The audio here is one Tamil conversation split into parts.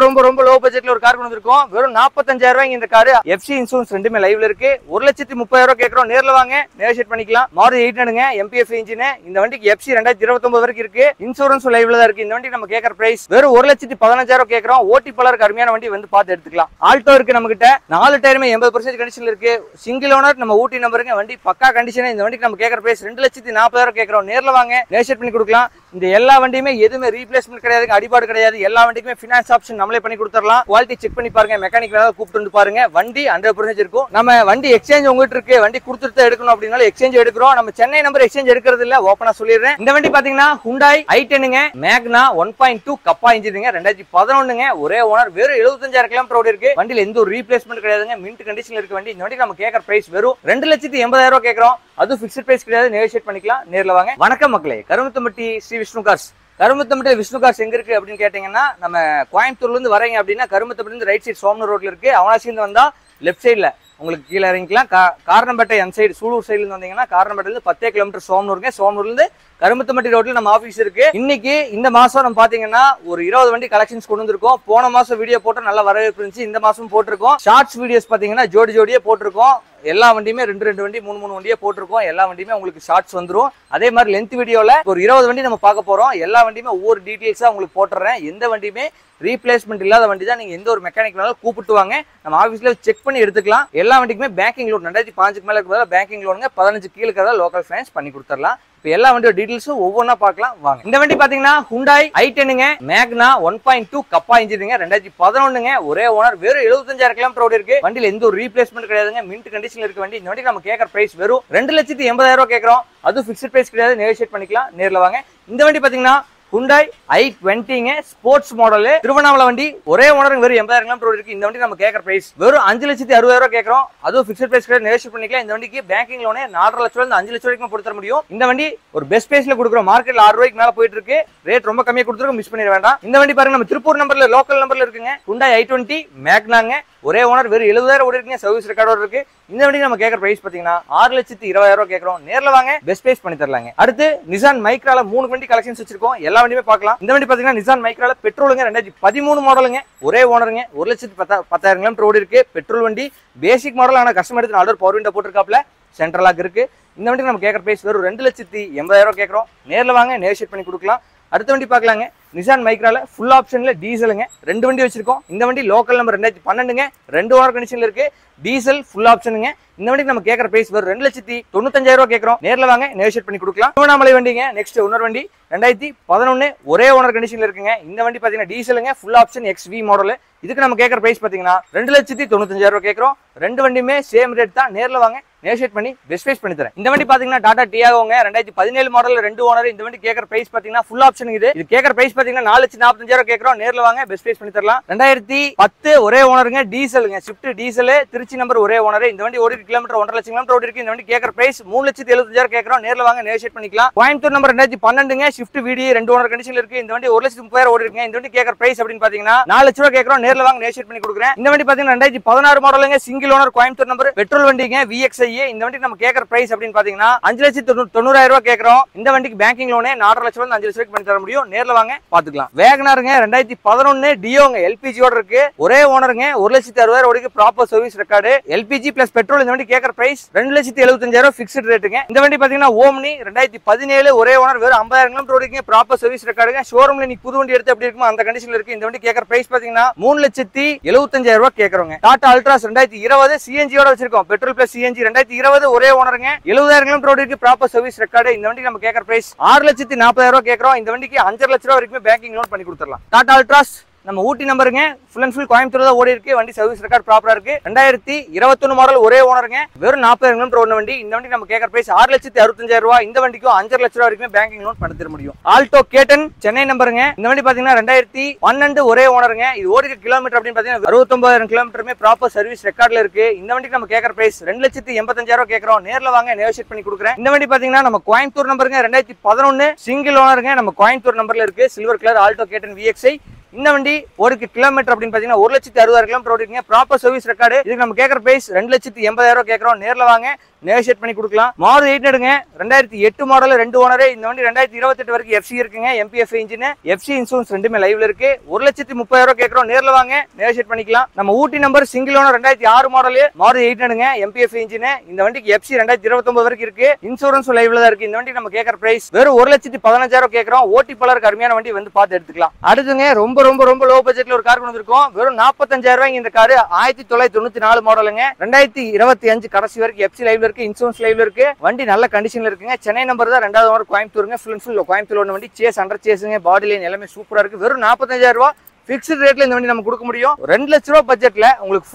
ரொம்ப லோ பட்ஜெட்ல ஒரு கார் கொண்டு வந்திருக்கோம். வெறும் 45,000 ரூபாய்க்கு இந்த கார். எஃப்சி இன்சூரன்ஸ் ரெண்டுமே லைவ்ல இருக்கு. 1,30,000 ரூபாய் கேக்குறோம். நேர்ல வாங்க, நெகோஷியேட் பண்ணிக்கலாம். மாருதி 800ங்க, MPF இன்ஜின். இந்த வண்டிக்கு எஃப்சி 2029 வரைக்கும் இருக்கு. இன்சூரன்ஸ் லைவ்ல தான் இருக்கு. இந்த வண்டி நம்ம கேக்குற பிரைஸ் வெறும் 1,15,000 கேக்குறோம். ஓட்டி பலருக்கு அருமையான வண்டி, வந்து பார்த்து எடுத்துக்கலாம். ஆல்டோ இருக்கு நம்ம கிட்ட. 4 டயருமே 80% கண்டிஷன்ல இருக்கு. சிங்கிள் ஓனர், நம்ம ஊட்டி நம்பருங்க. வண்டி பக்கா கண்டிஷன். இந்த வண்டிக்கு நம்ம கேக்குற பிரைஸ் 2,40,000 கேக்குறோம். நேர்ல வாங்க, நெகோஷியேட் பண்ணி கொடுக்கலாம். இந்த எல்லா வண்டியுமே எதுவுமே ரீப்ளேஸ்மெண்ட் கிடையாது, அடிபாடு கிடையாது. எல்லா வண்டிக்குமே ஃபினான்ஸ் ஆப்ஷன் நம்மளே பண்ணி கொடுத்துறலாம். குவாலிட்டி செக் பண்ணி பாருங்க, மெக்கானிக் வேணா கூப்பிட்டு வந்து பாருங்க. வண்டி 100% இருக்கும். நம்ம வண்டி எக்ஸ்சேஞ்ச் உங்ககிட்ட இருக்கு, வண்டி கொடுத்துட்டு எடுக்கணும் அப்படினால எக்ஸ்சேஞ்ச் எடுக்கிறோம். நம்ம சென்னை நம்பர் எக்ஸ்சேஞ்ச் எடுக்கிறது இல்ல, ஓபனா சொல்லிடுறேன். இந்த வண்டி பாத்தீங்கன்னா Hyundai i10ங்க, மேக்னா 1.2 கப்பா இன்ஜினுங்க, 2011ங்க, ஒரே ஓனர், வெறும் 75,000 கிலோமீட்டர் ஓடி இருக்கு. வண்டியில எந்த ஒரு ரீப்ளேஸ்மெண்ட் கிடையாதுங்க, மின்ட் கண்டிஷன்ல இருக்க வண்டி. இந்த வண்டி நம்ம கேக்குற பிரைஸ் வெறும் 2,80,000 கேக்குறோம். அது ஃபிக்ஸ்ட் பிரைஸ் கிடையாது, நெகோஷியேட் பண்ணிக்கலாம். நேர்ல வாங்க. வணக்கம் மக்களே, கருமத்தம்பட்டி ஸ்ரீ விஷ்ணு கார்ஸ். கருமத்தம்பட்டி விஷ்ணு கார்ஸ் எங்க இருக்கு அப்படின்னு கேட்டீங்கன்னா, நம்ம கோயம்புத்தூர்ல இருந்து வரீங்க அப்படின்னா கருமத்தம்பட்டி இருந்து ரைட் சைடு சோமனூர் ரோட்ல இருக்கு. அவனாசில இருந்து வந்தா லெஃப்ட் சைட்ல உங்களுக்கு கீழே இறங்கிக்கலாம். காரணம்பேட்டை அந்த சைடு சூலூர் சைடுல இருந்து வந்தீங்கன்னா காரணம்பேட்டையில இருந்து 10 கிலோமீட்டர் சோமனூருங்க. சோமனூர்ல இருந்து கருமத்தம்பட்டி ரோட்ல நம்ம ஆபீஸ் இருக்கு. இன்னைக்கு இந்த மாசம் நம்ம பாத்தீங்கன்னா ஒரு 20 வண்டி கலெக்ஷன்ஸ் கொண்டு வந்திருக்கோம். போன மாசம் வீடியோ போட்டு நல்ல வரவேற்பு இருந்துச்சு. இந்த மாசம் போட்டிருக்கோம். ஷார்ட்ஸ் வீடியோஸ் பாத்தீங்கன்னா ஜோடியே போட்டிருக்கோம். எல்லா வண்டியுமே 2 வண்டி 3 வண்டியே போட்டிருக்கோம். எல்லா வண்டியுமே உங்களுக்கு ஷார்ட்ஸ் வந்துரும். அதே மாதிரி லென்த் வீடியோல ஒரு 20 வண்டி நம்ம பார்க்க போறோம். எல்லா வண்டியுமே ஒவ்வொரு டீடைல்ஸா உங்களுக்கு போட்டுறேன். எந்த வண்டியுமே ரீப்ளேஸ்மெண்ட் இல்லாத வண்டி தான். நீங்க எந்த ஒரு மெக்கானிக் வேணாலும் கூப்பிட்டு வாங்க, நம்ம ஆஃபீஸ்ல செக் பண்ணி எடுத்துக்கலாம். எல்லா வண்டிக்குமே பேங்கிங் லோன் 2005 மேல இருக்கிறதால பேங்கிங் லோனுங்க, 15 கீழே இருக்கிறதா லோக்கல் ஃபைனான்ஸ் பண்ணி கொடுத்துடலாம். இப்போ எல்லா வண்டியோட டீடைல்ஸும் ஒவ்வொன்றா பார்க்கலாம் வாங்க. இந்த வண்டி பாத்தீங்கன்னா Hyundai i10ங்க, மேக்னா 1.2 கப்பா இன்ஜினுங்க, 2011ங்க, ஒரே ஓனர், வெறும் 75,000 கிலோமீட்டர் ஓடி இருக்கு. வண்டியில எந்த ஒரு ரீப்ளேஸ்மெண்ட் கிடையாதுங்க, மின்ட் கண்டிஷன்ல இருக்க வண்டி. இந்த வண்டி நம்ம கேட்கற பிரைஸ் வெறும் 2,80,000 கேட்கறோம். அது ஃபிக்ஸ்ட் பிரைஸ் கிடையாது, நெகோஷியேட் பண்ணிக்கலாம். நேர்ல வாங்க. இந்த வண்டி பாத்தீங்கன்னா Hyundai i20ங்க, ஸ்போர்ட்ஸ் மாடல், திருவண்ணாமலை வண்டி, ஒரே ஓனர், வெறும் 80,000 கிலோமீட்டர் இருக்கு. இந்த வண்டி நம்ம கேட்கற பிரைஸ் வெறும் 5,60,000 கேட்கறோம். அதுவும் ஃபிக்ஸ்ட் பிரைஸ் கிடையாது, நெகோஷியேட் பண்ணிக்கலாம். இந்த வண்டிக்கு பேங்கிங் லோனே 4.5 லட்சம் இருந்து 5 லட்சம் வரைக்கும் கொடுத்துற முடியும். இந்த வண்டி ஒரு பெஸ்ட் பிரைஸ்ல கொடுக்குறோம். மார்க்கெட்ல 6 ரூபாய்க்கு மேல போயிட்டு இருக்கு. ரேட் ரொம்ப கம்மியா கொடுத்துருக்கோம், மிஸ் பண்ணிட வேண்டாம். இந்த வண்டி பாருங்க, நம்ம திருப்பூர் நம்பர்ல லோக்கல் நம்பர்ல இருக்குங்க. Hyundai i20 மேக்னாங்க, ஒரே ஓனர், வெறும் 70,000 ஓடி இருக்குங்க. சர்வீஸ் ரெக்கார்டோட இருக்கு. இந்த வண்டி நம்ம கேட்கற பிரைஸ் பாத்தீங்கன்னா 6,20,000 கேட்கறோம். நேர்ல வாங்க, பெஸ்ட் பிரைஸ் பண்ணி தரலாங்க. அடுத்து நிசான் மைக்ரால 3 வண்டி கலெக்ஷன்ஸ் வச்சிருக்கோம். எல்லா வண்டியுமே பார்க்கலாம். இந்த வண்டி பாத்தீங்கன்னா நிசான் மைக்ரால பெட்ரோலுங்க, 2013 மாடலுங்க, ஒரே ஓனருங்க, 1,10,000 கிலோமீட்டர் ஓடி இருக்கு. பெட்ரோல் வண்டி, பேசிக் மாடல். ஆனா கஸ்டமர் எடுத்து 4 பவர் விண்டோ போட்டிருக்காப்ல, சென்ட்ரல் லாக் இருக்கு. இந்த வண்டி நம்ம கேட்கற பிரைஸ் வெறும் 2,80,000 கேட்கறோம். நேர்ல வாங்க, நெகோஷியேட் பண்ணி கொடுக்கலாம். அடுத்த வண்டி பார்க்கலாங்க. நிசான் மைக்ரால ஃபுல் ஆப்ஷன்ல டீசலுங்க, 2 வண்டி வச்சிருக்கோம். இந்த வண்டி லோக்கல் நம்பர் 2012ங்க, 2 ஓனர் கண்டிஷன்ல இருக்கு. டீசல் ஃபுல் ஆப்ஷனுங்க. இந்த வண்டிக்கு நம்ம கேட்கற பிரைஸ் வெறும் 2,95,000 கேட்கறோம். நேர்ல வாங்க, நெகோஷியேட் பண்ணி கொடுக்கலாம். திருவண்ணாமலை வண்டிங்க. நெக்ஸ்ட் இன்னொரு வண்டி 2011 ஒரே ஓனர் கண்டிஷன்ல இருக்குங்க. இந்த வண்டி பாத்தீங்கன்னா டீசலுங்க, ஃபுல் ஆப்ஷன், XV மாடல். இதுக்கு நம்ம கேட்கற பிரைஸ் பாத்தீங்கன்னா 2,95,000 கேட்கறோம். 2 வண்டியுமே சேம் ரேட் தான். நேர்ல வாங்க, நெகோஷியேட் பண்ணி பெஸ்ட் பிரைஸ் பண்ணி தரேன். இந்த வண்டி பாத்தீங்கன்னா டாடா டியாகோங்க, 2017 மாடல், 2 ஓனர். இந்த வண்டி கேட்கற பிரைஸ் பாத்தீங்கன்னா ஃபுல் ஆப்ஷன். இது கேட்கற பிரைஸ் பாத்தீங்கன்னா 4,45,000 கேட்கறோம். நேர்ல வாங்க, பெஸ்ட் பிரைஸ் பண்ணி தரலாம். 2010 ஒரே ஓனருங்க, டீசலுங்க, ஸ்விஃப்ட் டீசல், திருச்சி நம்பர், ஒரே ஓனர். இந்த வண்டி ஓடி கிலோமீட்டர் 1.5 லட்சம் கிலோமீட்டர் ஓடி இருக்கு. இந்த வண்டி கேட்கற பிரைஸ் 3,70,000 கேட்கறோம். நேர்ல வாங்க, நெகோஷியேட் பண்ணிக்கலாம். கோயம்புத்தூர் நம்பர் 2012ங்க, ஸ்விஃப்ட் VDI, 2 ஓனர் கண்டிஷன்ல இருக்கு. இந்த வண்டி 1,30,000 ஓடி இருக்குங்க. இந்த வண்டி கேட்கற பிரைஸ் அப்படின்னு பாத்தீங்கன்னா 4 லட்சம் ரூபாய் கேட்கறோம். நேர்ல வாங்க, நெகோஷியேட் பண்ணி கொடுக்குறேன். இந்த வண்டி பாத்தீங்கன்னா 2016 மாடலுங்க, single owner, Coimbatore number, petrol வண்டிங்க, VXI. இந்த வண்டி நம்ம கேட்கற பிரைஸ் அப்படின்னு பாத்தீங்கன்னா 5,90,000 கேட்கறோம். இந்த வண்டிக்கு பேங்கிங் லோனே 4.5 லட்சம் இருந்து 5 லட்சம் பண்ணி தர முடியும். நேர்ல வாங்க, பாத்துக்கலாம். வேகனாருங்க, 2011 டியோங்க, LPG ஓட இருக்கு, ஒரே ஓனருங்க, 1,60,000 ஓடிக்கு, proper service record, LPG plus petrol. இந்த வண்டி கேட்கற பிரைஸ் 2,75,000 ஃபிக்ஸ்ட் ரேட்டுங்க. இந்த வண்டி பாத்தீங்கன்னா ஓம்னி, 2017 ஒரே ஓனர், வெறும் 50,000 கிலோமீட்டர் ஓடிக்கு, ப்ராப்பர் சர்வீஸ் ரெக்கார்டுங்க. ஷோரூம்ல நீ புது வண்டி எடுத்து எப்படி இருக்குமோ அந்த கண்டிஷன்ல இருக்கு. இந்த வண்டி கேட்கற பிரைஸ் பாத்தீங்கன்னா 3,75,000 கேட்கறோங்க. டாடா அல்ட்ராஸ் 2020 CNG ஓட வச்சிருக்கோம், பெட்ரோல் பிளஸ் CNG, 2020 ஒரே ஓனருங்க, 70,000 கிலோமீட்டர் ஓடிக்கு, ப்ராப்பர் சர்வீஸ் ரெக்கார்டு. இந்த வண்டிக்கு நம்ம கேட்கற பிரைஸ் 6,40,000 கேட்கறோம். இந்த வண்டிக்கு 5.5 லட்சம் ரூபாய் வரைக்கும் பேங்கிங் லோன் பண்ணி கொடுத்துடலாம். டாடா அல்ட்ராஸ் நம்ம ஊட்டி நம்பருங்க, ஃபுல் அண்ட் ஃபுல் கோயம்புத்தூர் தான் ஓடி இருக்கு. வண்டி சர்வீஸ் ரெக்கார்ட் ப்ராப்பரா இருக்கு. 2021 மாடல், ஒரே ஓனருங்க, வெறும் 40,000 கிலோமீட்டர் ஓடின வண்டி. இந்த வண்டி நம்ம கேட்கற பிரைஸ் 6,65,000. இந்த வண்டிக்கும் 5.5 லட்சம் ரூபாய் வரைக்கும் பேங்கிங் லோன் பண்ணி தர முடியும். ஆல்டோ K10 சென்னை நம்பருங்க. இந்த வண்டி பாத்தீங்கன்னா 2012 ஒரே ஓனருங்க. இது ஓடி கிலோமீட்டர் அப்படின்னு பாத்தீங்கன்னா 69,000 கிலோமீட்டருமே ப்ராப்பர் சர்வீஸ் ரெக்கார்ட்ல இருக்கு. இந்த வண்டிக்கு நம்ம கேட்கற பிரைஸ் 2,85,000 கேட்கறோம். நேர்ல வாங்க, நெகோஷியேட் பண்ணி கொடுக்குறேன். இந்த வண்டி பாத்தீங்கன்னா நம்ம கோயம்புத்தூர் நம்பருங்க, 2011 சிங்கிள் ஓனருங்க, நம்ம கோயம்புத்தூர் நம்பர்ல இருக்கு, silver colour Alto K10 VXI. இந்த வண்டி ஒரு கிலோமீட்டர் அப்படின்னு பாத்தீங்கன்னா 1,60,000 கிலோமீட்டர் ஓடிருக்கீங்க. Proper service record. இதுக்கு நம்ம கேட்கற பிரைஸ் 2,80,000 கேட்கறோம். நேர்ல வாங்க, நெகோஷியேட் பண்ணி கொடுக்கலாம். Maruti 800 2008 model, 2 owner. இந்த வண்டி 2028 வரைக்கும் எஃப்சி இருக்குங்க. MPF இன்ஜின், எஃப்சி இன்சூரன்ஸ் ரெண்டுமே லைவ்ல இருக்கு. 1,30,000 கேட்கறோம். நேர்ல வாங்க, நெகோஷியேட் பண்ணிக்கலாம். நம்ம Ooty number single owner 2006 model Maruti 800 MPF engine. இந்த வண்டிக்கு எஃப்சி 2029 வரைக்கும் இருக்கு. இன்சூரன்ஸ் லைவ்ல தான் இருக்கு. இந்த வண்டி நம்ம கேட்கற பிரைஸ் வெறும் 1,15,000 கேட்கறோம். ஓட்டி பலருக்கு அருமையான வண்டி, வந்து பார்த்து எடுத்துக்கலாம். அடுத்துங்க ரொம்ப ரொம்ப ரொம்ப லோ பட்ஜெட்ல ஒரு கார் கொண்டு வந்திருக்கோம். வெறும் 45,000 இந்த கார் 1994 மாடலுங்க. 2025 கடைசி வரைக்கும் எஃப்சி லைவ்ல இருக்கு, இன்சூரன்ஸ் லைவ்ல இருக்கு. வண்டி நல்ல கண்டிஷன்ல இருக்குங்க. சென்னை நம்பர் தான், 2வது ஓனர் கோயம்புத்தூருங்க. ஃபுல் அண்ட் ஃபுல் கோயம்புத்தூர் ஒன்று வண்டி. சேஸ் அண்டர் சேஸுங்க. பாடி லைன் எல்லாமே சூப்பரா இருக்கு. வெறும் 45,000 ஃபிக்ஸ்ட் ரேட்ல இந்த வண்டி நம்ம கொடுக்க முடியும். 2 லட்ச ரூபாய் பட்ஜெட்ல உங்களுக்கு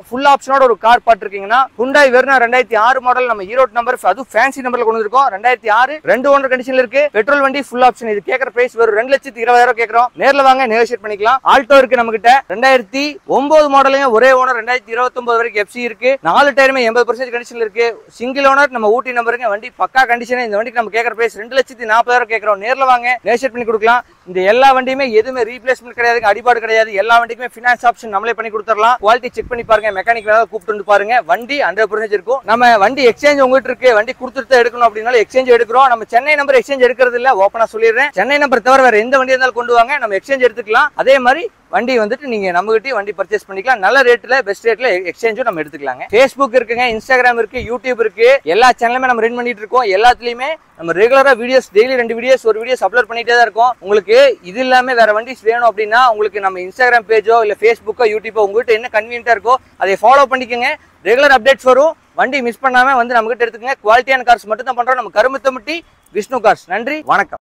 ஃபுல் ஆப்ஷனோட ஒரு கார் பாத்துருக்கீங்கன்னா Hyundai Verna 2006 மாடல், நம்ம ஈரோடு நம்பர், அதுவும் ஃபேன்சி நம்பர்ல கொண்டு வந்திருக்கோம். 2006 2 ஓனர் கண்டிஷன்ல இருக்கு. பெட்ரோல் வண்டி, ஃபுல் ஆப்ஷன். இது கேட்கற பிரைஸ் வெறும் 2,20,000 கேட்கறோம். நேர்ல வாங்க, நெகோஷியேட் பண்ணிக்கலாம். ஆல்டோ இருக்கு நம்ம கிட்ட. 2009 மாடலுங்க, ஒரே ஓனர். 2029 வரைக்கும் எஃப்சி இருக்கு. 4 டயருமே 80% கண்டிஷன்ல இருக்கு. சிங்கிள் ஓனர், நம்ம ஊட்டி நம்பருங்க. வண்டி பக்கா கண்டிஷன். இந்த வண்டிக்கு நம்ம கேட்கற பிரைஸ் 2,40,000 கேட்கறோம். நேர்ல வாங்க, நெகோஷியேட் பண்ணி கொடுக்கலாம். இந்த எல்லா வண்டியுமே எதுவுமே ரீப்ளேஸ்மெண்ட் கிடையாது, அடிபாடு கிடையாது. எல்லா வண்டிக்குமே ஃபினான்ஸ் ஆப்ஷன் நம்மளே பண்ணி கொடுத்துடலாம். குவாலிட்டி செக் பண்ணி பாருங்க. மெக்கானிக் வேணாலும் கூப்பிட்டு வந்து பாருங்க. வண்டி 100% இருக்கும். நம்ம வண்டி எக்ஸ்சேஞ்ச் உங்ககிட்ட இருக்கு, வண்டி கொடுத்துட்டு எடுக்கணும் அப்படின்னாலும் எக்ஸ்சேஞ்ச் எடுக்கிறோம். நம்ம சென்னை நம்பர் எக்ஸ்சேஞ்ச் எடுக்கிறது இல்ல, ஓப்பனா சொல்லிடுறேன். சென்னை நம்பர் தவிர வேற எந்த வண்டி இருந்தாலும் கொண்டு வாங்க, நம்ம எக்ஸ்சேஞ்ச் எடுத்துக்கலாம். அதே மாதிரி வண்டி வந்துட்டு நீங்க நம்ம கிட்ட வண்டி பர்ச்சேஸ் பண்ணிக்கலாம். நல்ல ரேட்ல, பெஸ்ட் ரேட்ல எக்ஸ்சேஞ்சும் நம்ம எடுத்துக்கலாங்க. Facebook இருக்குங்க, Instagram இருக்கு, YouTube இருக்கு. எல்லா சேனலுமே நம்ம ரன் பண்ணிட்டு இருக்கோம். எல்லாத்துலயுமே நம்ம ரெகுலரா வீடியோஸ், டெய்லி 2 வீடியோஸ், ஒரு வீடியோஸ் அப்லோட் பண்ணிட்டே தான் இருக்கோம். உங்களுக்கு இது இல்லாம வேற வண்டிஸ் வேணும் அப்படின்னா உங்களுக்கு நம்ம Instagram பேஜோ இல்ல Facebookோ யூடியூபோ உங்ககிட்ட என்ன கன்வீனியன்ட்டா இருக்கோ அதை ஃபாலோ பண்ணிக்கோங்க. ரெகுலர் அப்டேட்ஸ் வரும். வண்டி மிஸ் பண்ணாம வந்து நம்ம கிட்ட எடுத்துக்கங்க. குவாலிட்டியான கார்ஸ் மட்டும் தான் பண்றோம். நம்ம கருமத்தம்பட்டி விஷ்ணு கார்ஸ். நன்றி, வணக்கம்.